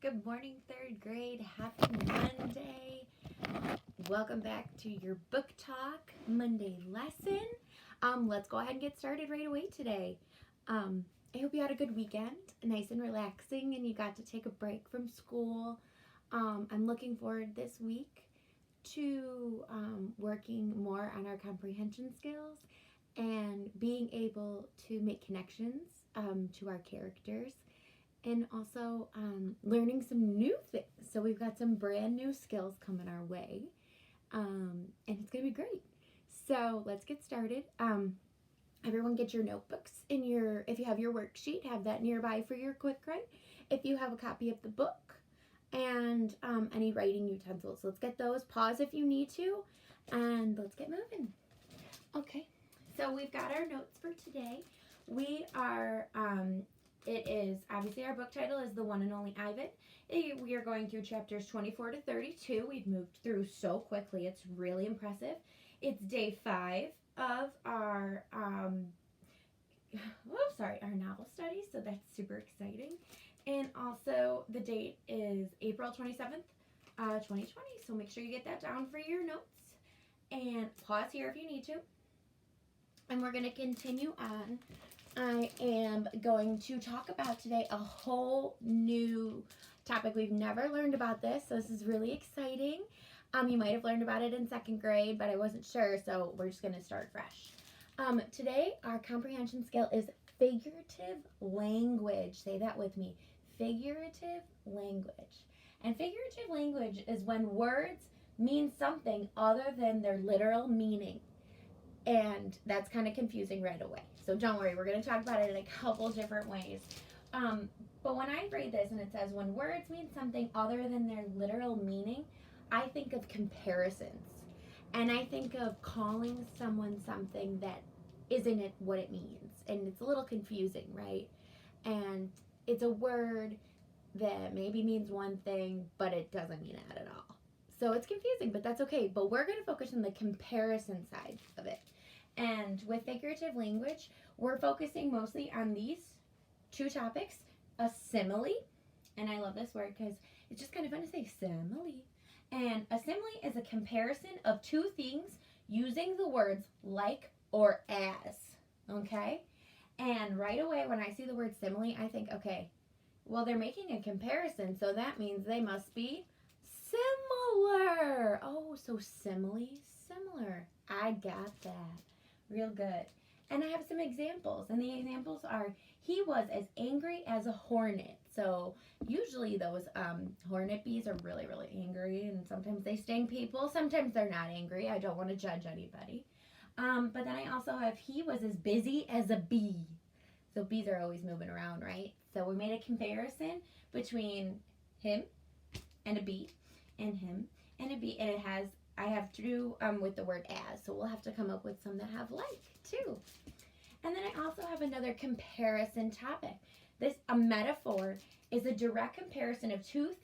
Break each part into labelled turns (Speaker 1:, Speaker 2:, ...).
Speaker 1: Good morning, third grade. Happy Monday. Welcome back to your book talk Monday lesson. Let's go ahead and get started right away today. I hope you had a good weekend, nice and relaxing, and you got to take a break from school. I'm looking forward this week to working more on our comprehension skills and being able to make connections to our characters. And also learning some new things. So we've got some brand new skills coming our way. And it's going to be great. So let's get started. Everyone get your notebooks if you have your worksheet, have that nearby for your quick write. If you have a copy of the book and any writing utensils, let's get those. Pause if you need to. And let's get moving. Okay, so we've got our notes for today. We are... It is, obviously our book title is The One and Only Ivan. We are going through chapters 24 to 32. We've moved through so quickly. It's really impressive. It's day 5 of our, our novel study. So that's super exciting. And also the date is April 27th, 2020. So make sure you get that down for your notes. And pause here if you need to. And we're going to continue on. I am going to talk about today a whole new topic. We've never learned about this, so this is really exciting. You might have learned about it in 2nd grade, but I wasn't sure, so we're just going to start fresh. Today, our comprehension skill is figurative language. Say that with me. Figurative language. And figurative language is when words mean something other than their literal meaning. And that's kind of confusing right away. So don't worry, we're going to talk about it in a couple different ways. But when I read this and it says, when words mean something other than their literal meaning, I think of comparisons. And I think of calling someone something that isn't it what it means. And it's a little confusing, right? And it's a word that maybe means one thing, but it doesn't mean that at all. So it's confusing, but that's okay. But we're going to focus on the comparison side of it. And with figurative language, we're focusing mostly on these 2 topics, a simile, and I love this word because it's just kind of fun to say simile. And a simile is a comparison of 2 things using the words like or as, okay? And right away when I see the word simile, I think, okay, well, they're making a comparison, so that means they must be similar. Oh, so simile, similar. I got that. Real good. And I have some examples. And the examples are, he was as angry as a hornet. So usually those hornet bees are really, really angry. And sometimes they sting people. Sometimes they're not angry. I don't want to judge anybody. But then I also have, he was as busy as a bee. So bees are always moving around, right? So we made a comparison between him and a bee and him and a bee. And it has... I have to do with the word as, so we'll have to come up with some that have like too. And then I also have another comparison topic. A metaphor is a direct comparison of 2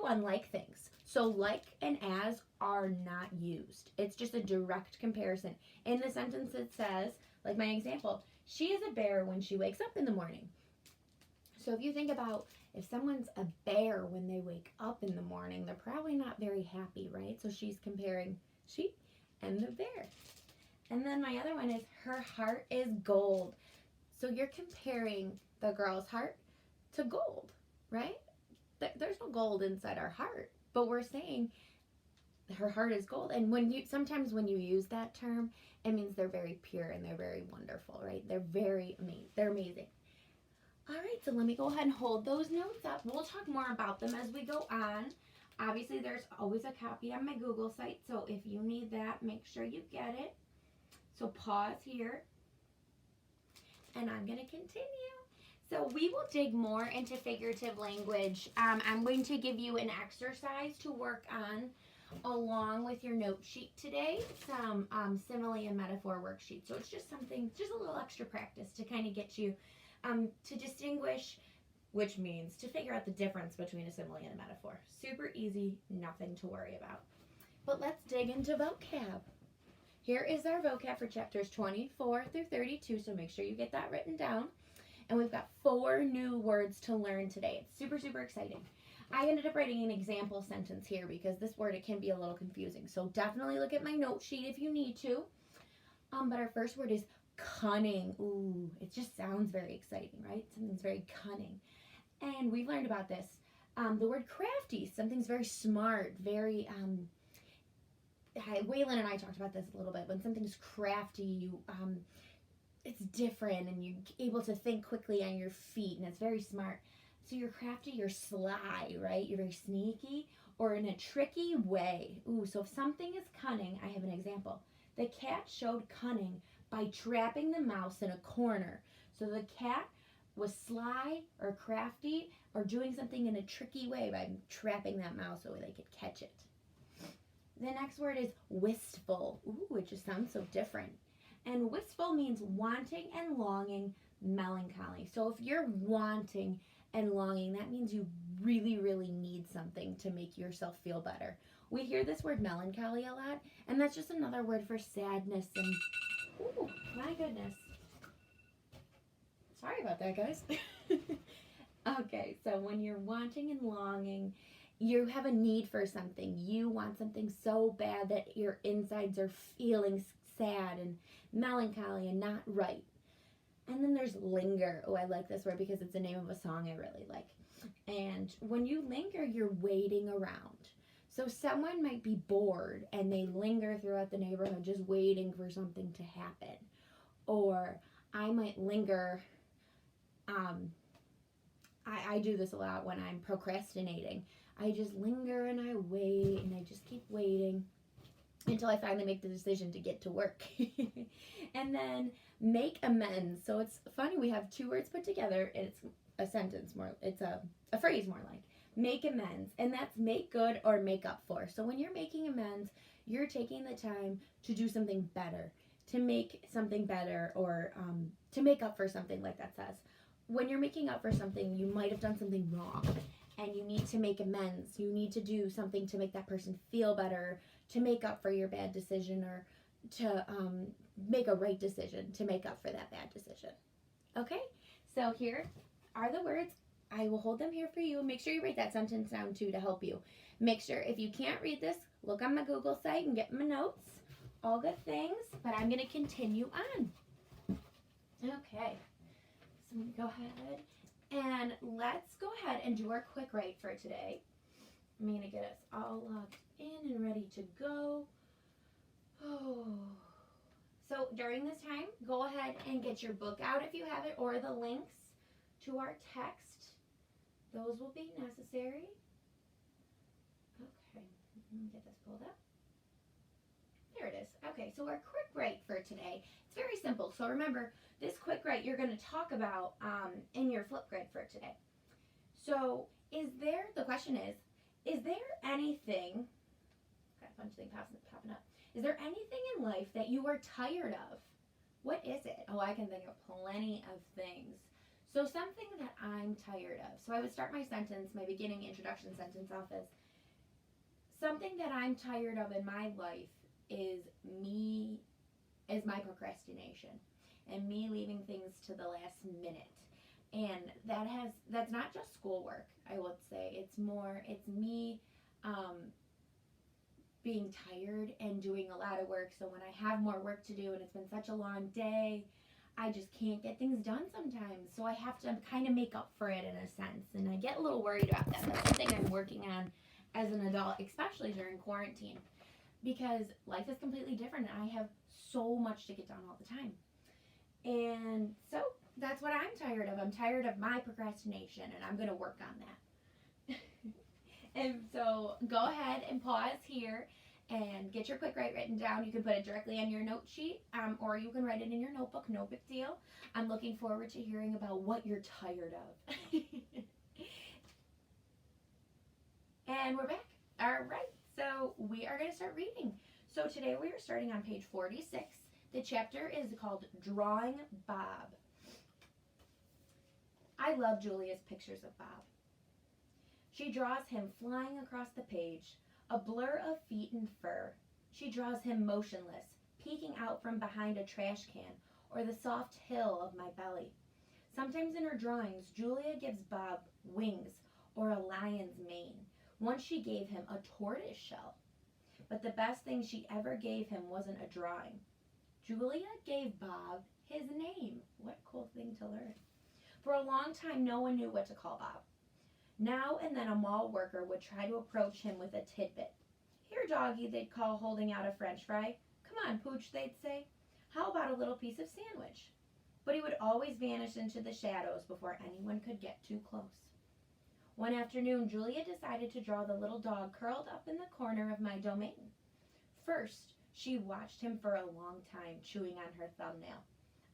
Speaker 1: unlike things. So like and as are not used. It's just a direct comparison. In the sentence it says, like my example, she is a bear when she wakes up in the morning. So if you think about if someone's a bear when they wake up in the morning, they're probably not very happy, right? So she's comparing she and the bear. And then my other one is her heart is gold. So you're comparing the girl's heart to gold, right? There's no gold inside our heart, but we're saying her heart is gold. And sometimes when you use that term, it means they're very pure and they're very wonderful, right? They're amazing. All right, so let me go ahead and hold those notes up. We'll talk more about them as we go on. Obviously, there's always a copy on my Google site, so if you need that, make sure you get it. So pause here, and I'm going to continue. So we will dig more into figurative language. I'm going to give you an exercise to work on along with your note sheet today, some simile and metaphor worksheet. So it's just a little extra practice to kind of get you to distinguish, which means to figure out the difference between a simile and a metaphor. Super easy, nothing to worry about. But let's dig into vocab. Here is our vocab for chapters 24 through 32, so make sure you get that written down. And we've got 4 new words to learn today. It's super, super exciting. I ended up writing an example sentence here because this word, it can be a little confusing. So definitely look at my note sheet if you need to. But our first word is cunning. Ooh, it just sounds very exciting, right? Something's very cunning. And we've learned about this. The word crafty, something's very smart, very, Waylon and I talked about this a little bit. When something's crafty, it's different and you're able to think quickly on your feet and it's very smart. So you're crafty, you're sly, right? You're very sneaky or in a tricky way. Ooh, so if something is cunning, I have an example. The cat showed cunning by trapping the mouse in a corner. So the cat was sly or crafty or doing something in a tricky way by trapping that mouse so they could catch it. The next word is wistful. Ooh, it just sounds so different. And wistful means wanting and longing, melancholy. So if you're wanting and longing, that means you really, really need something to make yourself feel better. We hear this word melancholy a lot, and that's just another word for sadness and, ooh, my goodness. Sorry about that, guys. Okay, so when you're wanting and longing, you have a need for something. You want something so bad that your insides are feeling sad and melancholy and not right. And then there's linger. Oh, I like this word because it's the name of a song I really like. And when you linger, you're waiting around. So someone might be bored and they linger throughout the neighborhood just waiting for something to happen. Or I might linger. I do this a lot when I'm procrastinating. I just linger and I wait and I just keep waiting until I finally make the decision to get to work. And then make amends. So it's funny, we have two words put together and it's a sentence more, it's a phrase more like. Make amends, and that's make good or make up for. So when you're making amends, you're taking the time to do something better, to make something better, or to make up for something, like that says. When you're making up for something, you might have done something wrong, and you need to make amends. You need to do something to make that person feel better, to make up for your bad decision, or to make a right decision, to make up for that bad decision. Okay, so here are the words. I will hold them here for you. Make sure you write that sentence down too to help you. Make sure if you can't read this, look on my Google site and get my notes. All good things, but I'm going to continue on. Okay, so I'm going to go ahead and let's go ahead and do our quick write for today. I'm going to get us all logged in and ready to go. Oh. So during this time, go ahead and get your book out if you have it, or the links to our text. Those will be necessary. Okay, let me get this pulled up. There it is. Okay, so our quick write for today, it's very simple. So remember, this quick write you're going to talk about in your flip grid for today. So the question is there anything, got a bunch of things popping up. Is there anything in life that you are tired of? What is it? Oh, I can think of plenty of things. So something that I'm tired of. So I would start my sentence, my beginning introduction sentence off as, something that I'm tired of in my life is my procrastination and me leaving things to the last minute. And that's not just schoolwork, I would say. It's me being tired and doing a lot of work. So when I have more work to do and it's been such a long day, I just can't get things done sometimes. So I have to kind of make up for it in a sense. And I get a little worried about that. That's something I'm working on as an adult, especially during quarantine, because life is completely different and I have so much to get done all the time. And so that's what I'm tired of. I'm tired of my procrastination and I'm going to work on that. And so go ahead and pause here and get your quick write written down. You can put it directly on your note sheet, or you can write it in your notebook. No big deal. I'm looking forward to hearing about what you're tired of. And we're back. All right, so we are going to start reading. So today we are starting on page 46. The chapter is called Drawing Bob. I love Julia's pictures of Bob. She draws him flying across the page, a blur of feet and fur. She draws him motionless, peeking out from behind a trash can or the soft hill of my belly. Sometimes in her drawings, Julia gives Bob wings or a lion's mane. Once she gave him a tortoise shell. But the best thing she ever gave him wasn't a drawing. Julia gave Bob his name. What a cool thing to learn. For a long time, no one knew what to call Bob. Now and then a mall worker would try to approach him with a tidbit. Here, doggy, they'd call, holding out a french fry. Come on, Pooch, they'd say. How about a little piece of sandwich? But he would always vanish into the shadows before anyone could get too close. One afternoon, Julia decided to draw the little dog curled up in the corner of my domain. First, she watched him for a long time, chewing on her thumbnail.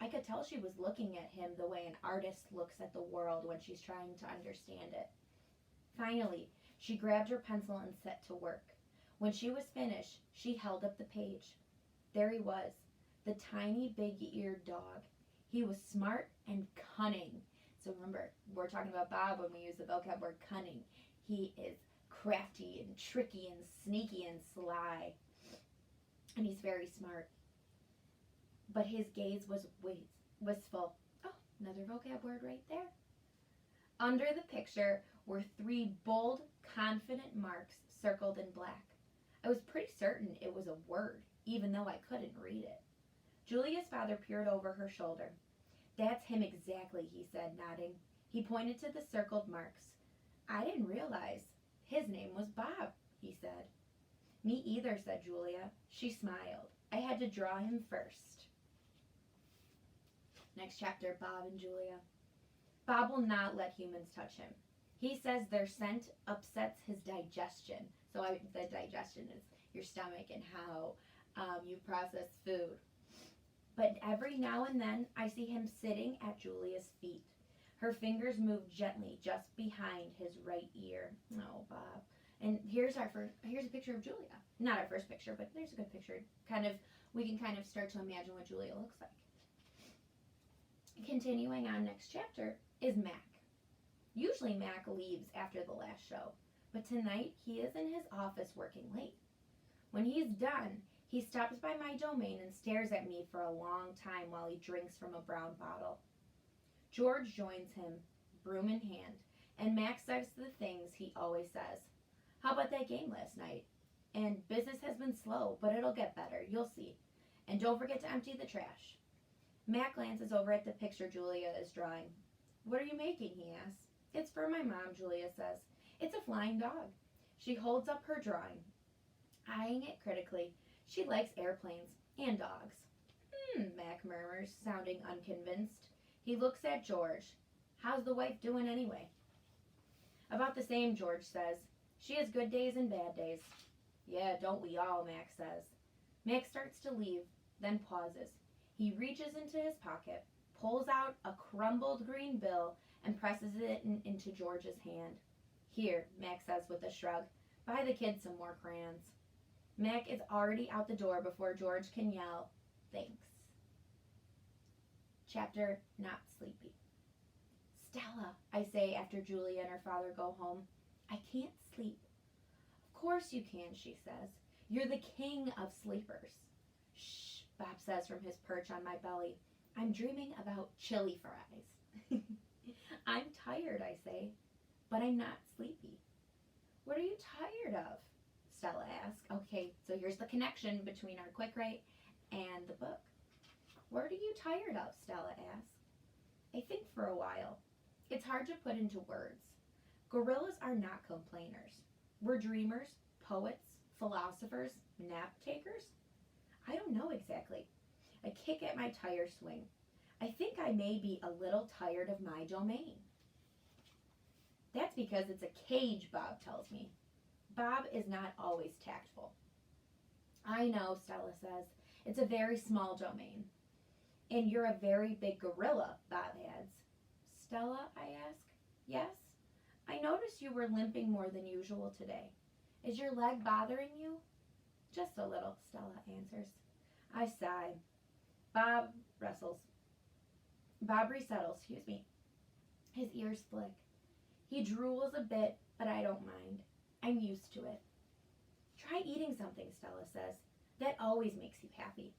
Speaker 1: I could tell she was looking at him the way an artist looks at the world when she's trying to understand it. Finally, she grabbed her pencil and set to work. When she was finished, she held up the page. There he was, the tiny big-eared dog. He was smart and cunning. So remember, we're talking about Bob when we use the vocab word cunning. He is crafty and tricky and sneaky and sly. And he's very smart. But his gaze was wistful. Oh, another vocab word right there. Under the picture were 3 bold, confident marks circled in black. I was pretty certain it was a word, even though I couldn't read it. Julia's father peered over her shoulder. That's him exactly, he said, nodding. He pointed to the circled marks. I didn't realize his name was Bob, he said. Me either, said Julia. She smiled. I had to draw him first. Next chapter, Bob and Julia. Bob will not let humans touch him. He says their scent upsets his digestion. So the digestion is your stomach and how you process food. But every now and then, I see him sitting at Julia's feet. Her fingers move gently just behind his right ear. Oh, Bob. And here's a picture of Julia. Not our first picture, but there's a good picture. We can kind of start to imagine what Julia looks like. Continuing on, next chapter is Mac. Usually Mac leaves after the last show, but tonight he is in his office working late. When he's done, he stops by my domain and stares at me for a long time while he drinks from a brown bottle. George joins him, broom in hand, and Mac says the things he always says. How about that game last night? And business has been slow, but it'll get better, you'll see. And don't forget to empty the trash. Mac glances over at the picture Julia is drawing. What are you making, he asks. It's for my mom, Julia says. It's a flying dog. She holds up her drawing, eyeing it critically. She likes airplanes and dogs. Mac murmurs, sounding unconvinced. He looks at George. How's the wife doing anyway? About the same, George says. She has good days and bad days. Yeah, don't we all, Mac says. Mac starts to leave, then pauses. He reaches into his pocket, pulls out a crumbled green bill, and presses it into George's hand. Here, Mac says with a shrug. Buy the kids some more crayons. Mac is already out the door before George can yell, thanks. Chapter Not Sleepy. Stella, I say after Julia and her father go home. I can't sleep. Of course you can, she says. You're the king of sleepers. Shh, Bob says from his perch on my belly. I'm dreaming about chili fries. I'm tired, I say, but I'm not sleepy. What are you tired of? Stella asks. Okay, so here's the connection between our quick write and the book. What are you tired of? Stella asks. I think for a while. It's hard to put into words. Gorillas are not complainers. We're dreamers, poets, philosophers, nap takers. I don't know exactly. I kick at my tire swing. I think I may be a little tired of my domain. That's because it's a cage, Bob tells me. Bob is not always tactful. I know, Stella says. It's a very small domain. And you're a very big gorilla, Bob adds. Stella, I ask. Yes? I noticed you were limping more than usual today. Is your leg bothering you? Just a little, Stella answers. I sigh. Bob resettles, His ears flick. He drools a bit, but I don't mind. I'm used to it. Try eating something, Stella says. That always makes you happy.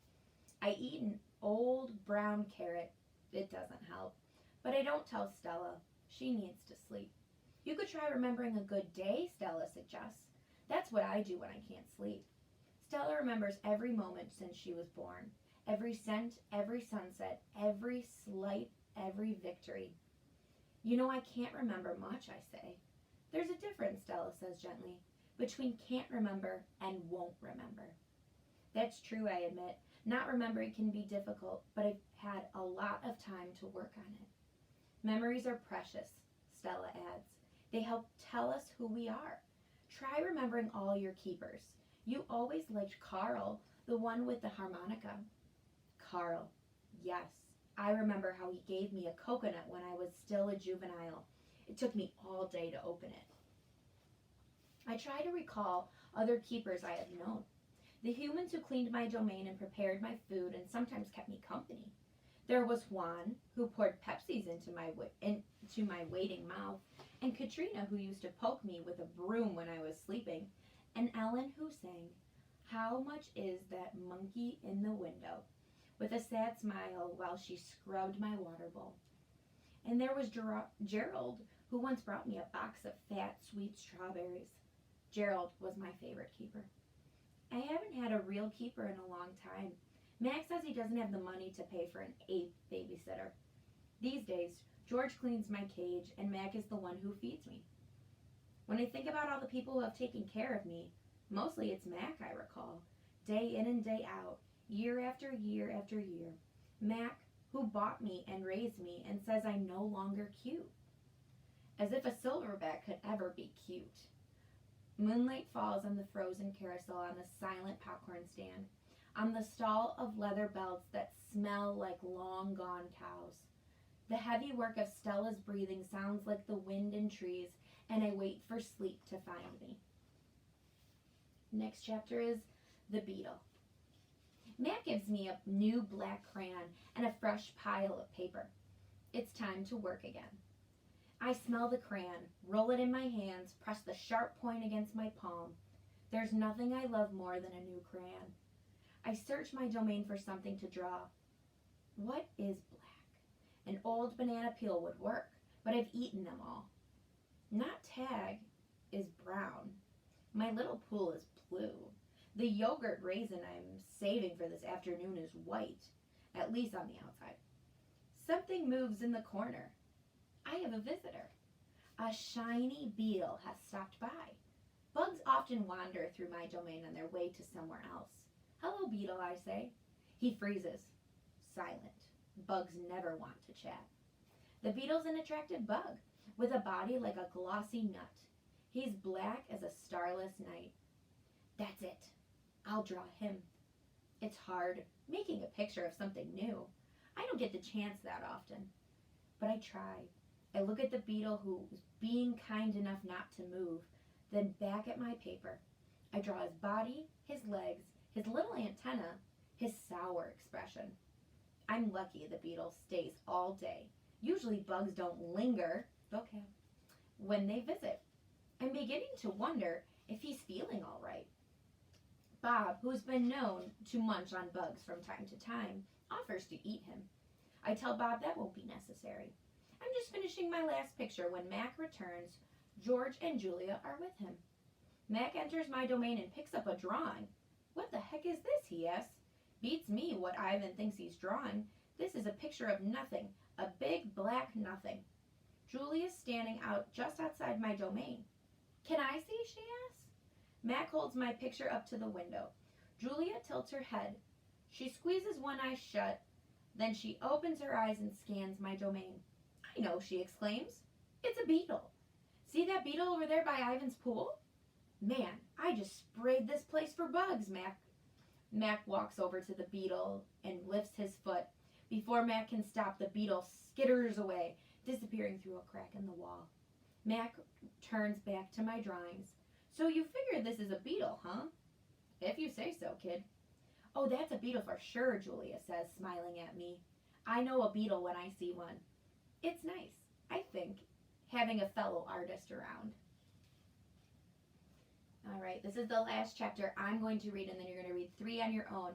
Speaker 1: I eat an old brown carrot. It doesn't help. But I don't tell Stella. She needs to sleep. You could try remembering a good day, Stella suggests. That's what I do when I can't sleep. Stella remembers every moment since she was born. Every scent, every sunset, every slight, every victory. You know, I can't remember much, I say. There's a difference, Stella says gently, between can't remember and won't remember. That's true, I admit. Not remembering can be difficult, but I've had a lot of time to work on it. Memories are precious, Stella adds. They help tell us who we are. Try remembering all your keepers. You always liked Carl, the one with the harmonica. Carl, yes. I remember how he gave me a coconut when I was still a juvenile. It took me all day to open it. I try to recall other keepers I have known. The humans who cleaned my domain and prepared my food and sometimes kept me company. There was Juan, who poured Pepsis into my waiting mouth, and Katrina, who used to poke me with a broom when I was sleeping, and Ellen, who sang, "How much is that monkey in the window?" with a sad smile while she scrubbed my water bowl. And there was Gerald, who once brought me a box of fat, sweet strawberries. Gerald was my favorite keeper. I haven't had a real keeper in a long time. Max says he doesn't have the money to pay for an 8th babysitter. These days, George cleans my cage and Mac is the one who feeds me. When I think about all the people who have taken care of me, mostly it's Mac I recall, day in and day out, year after year after year. Mac, who bought me and raised me and says I'm no longer cute. As if a silverback could ever be cute. Moonlight falls on the frozen carousel on the silent popcorn stand, on the stall of leather belts that smell like long-gone cows. The heavy work of Stella's breathing sounds like the wind in trees, and I wait for sleep to find me. Next chapter is The Beetle. Matt gives me a new black crayon and a fresh pile of paper. It's time to work again. I smell the crayon, roll it in my hands, press the sharp point against my palm. There's nothing I love more than a new crayon. I search my domain for something to draw. What is black? An old banana peel would work, but I've eaten them all. Not tag is brown. My little pool is blue. The yogurt raisin I'm saving for this afternoon is white, at least on the outside. Something moves in the corner. I have a visitor. A shiny beetle has stopped by. Bugs often wander through my domain on their way to somewhere else. Hello, beetle, I say. He freezes. Silent. Bugs never want to chat. The beetle's an attractive bug, with a body like a glossy nut. He's black as a starless night. That's it. I'll draw him. It's hard, making a picture of something new. I don't get the chance that often. But I try. I look at the beetle who's being kind enough not to move, then back at my paper. I draw his body, his legs, his little antenna, his sour expression. I'm lucky the beetle stays all day. Usually bugs don't linger, when they visit. I'm beginning to wonder if he's feeling all right. Bob, who's been known to munch on bugs from time to time, offers to eat him. I tell Bob that won't be necessary. I'm just finishing my last picture when Mac returns. George and Julia are with him. Mac enters my domain and picks up a drawing. What the heck is this, he asks. Beats me what Ivan thinks he's drawing. This is a picture of nothing, a big black nothing. Julia's standing out just outside my domain. Can I see, she asks. Mac holds my picture up to the window. Julia tilts her head. She squeezes one eye shut, then she opens her eyes and scans my domain. I know, she exclaims. It's a beetle. See that beetle over there by Ivan's pool? Man, I just sprayed this place for bugs, Mac. Mac walks over to the beetle and lifts his foot. Before Mac can stop, the beetle skitters away, disappearing through a crack in the wall. Mac turns back to my drawings. So you figured this is a beetle, huh? If you say so, kid. Oh, that's a beetle for sure, Julia says, smiling at me. I know a beetle when I see one. It's nice, I think, having a fellow artist around. All right, this is the last chapter I'm going to read, and then you're going to read 3 on your own.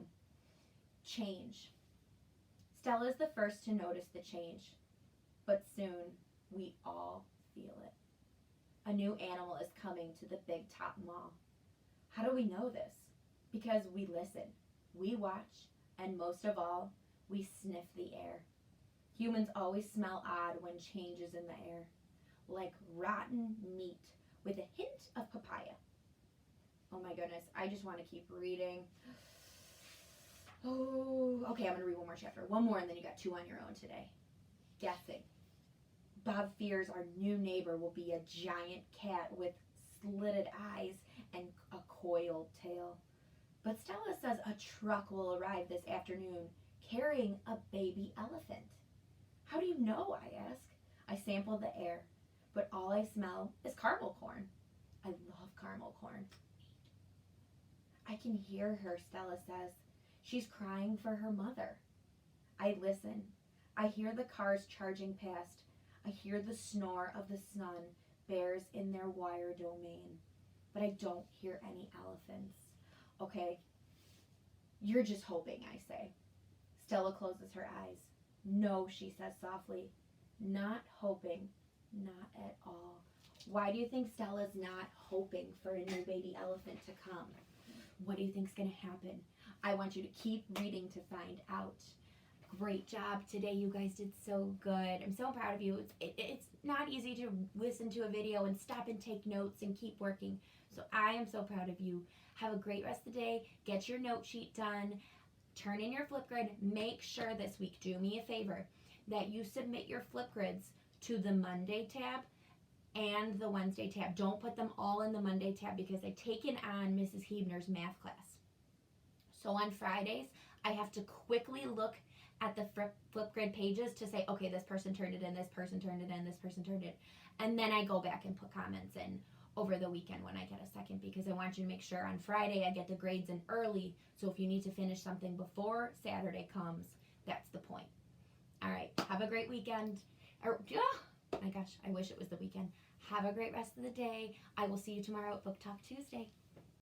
Speaker 1: Change. Stella's the first to notice the change, but soon we all feel it. a new animal is coming to the Big Top Mall. How do we know this? Because we listen, we watch, and most of all, we sniff the air. Humans always smell odd when change is in the air, like rotten meat with a hint of papaya. Oh my goodness, I just want to keep reading. Oh, okay, I'm going to read one more chapter. One more, and then you got 2 on your own today. Guessing. Bob fears our new neighbor will be a giant cat with slitted eyes and a coiled tail. But Stella says a truck will arrive this afternoon carrying a baby elephant. How do you know, I ask. I sample the air, but all I smell is caramel corn. I love caramel corn. I can hear her, Stella says. She's crying for her mother. I listen. I hear the cars charging past. I hear the snore of the sun, bears in their wire domain. But I don't hear any elephants. Okay, you're just hoping, I say. Stella closes her eyes. No, she says softly. Not hoping. Not at all. Why do you think Stella's not hoping for a new baby elephant to come? What do you think's going to happen? I want you to keep reading to find out. Great job today. You guys did so good. I'm so proud of you. It's not easy to listen to a video and stop and take notes and keep working. So I am so proud of you. Have a great rest of the day. Get your note sheet done. Turn in your flip grid. Make sure this week, do me a favor, that you submit your flip grids to the Monday tab and the Wednesday tab. Don't put them all in the Monday tab because I've taken on Mrs. Hebner's math class. So on Fridays, I have to quickly look at the flip grid pages to say, okay, this person turned it in, this person turned it in, this person turned it in. And then I go back and put comments in over the weekend when I get a second, because I want you to make sure on Friday I get the grades in early. So if you need to finish something before Saturday comes, that's the point. All right, have a great weekend. Oh my gosh, I wish it was the weekend. Have a great rest of the day. I will see you tomorrow at Book Talk Tuesday.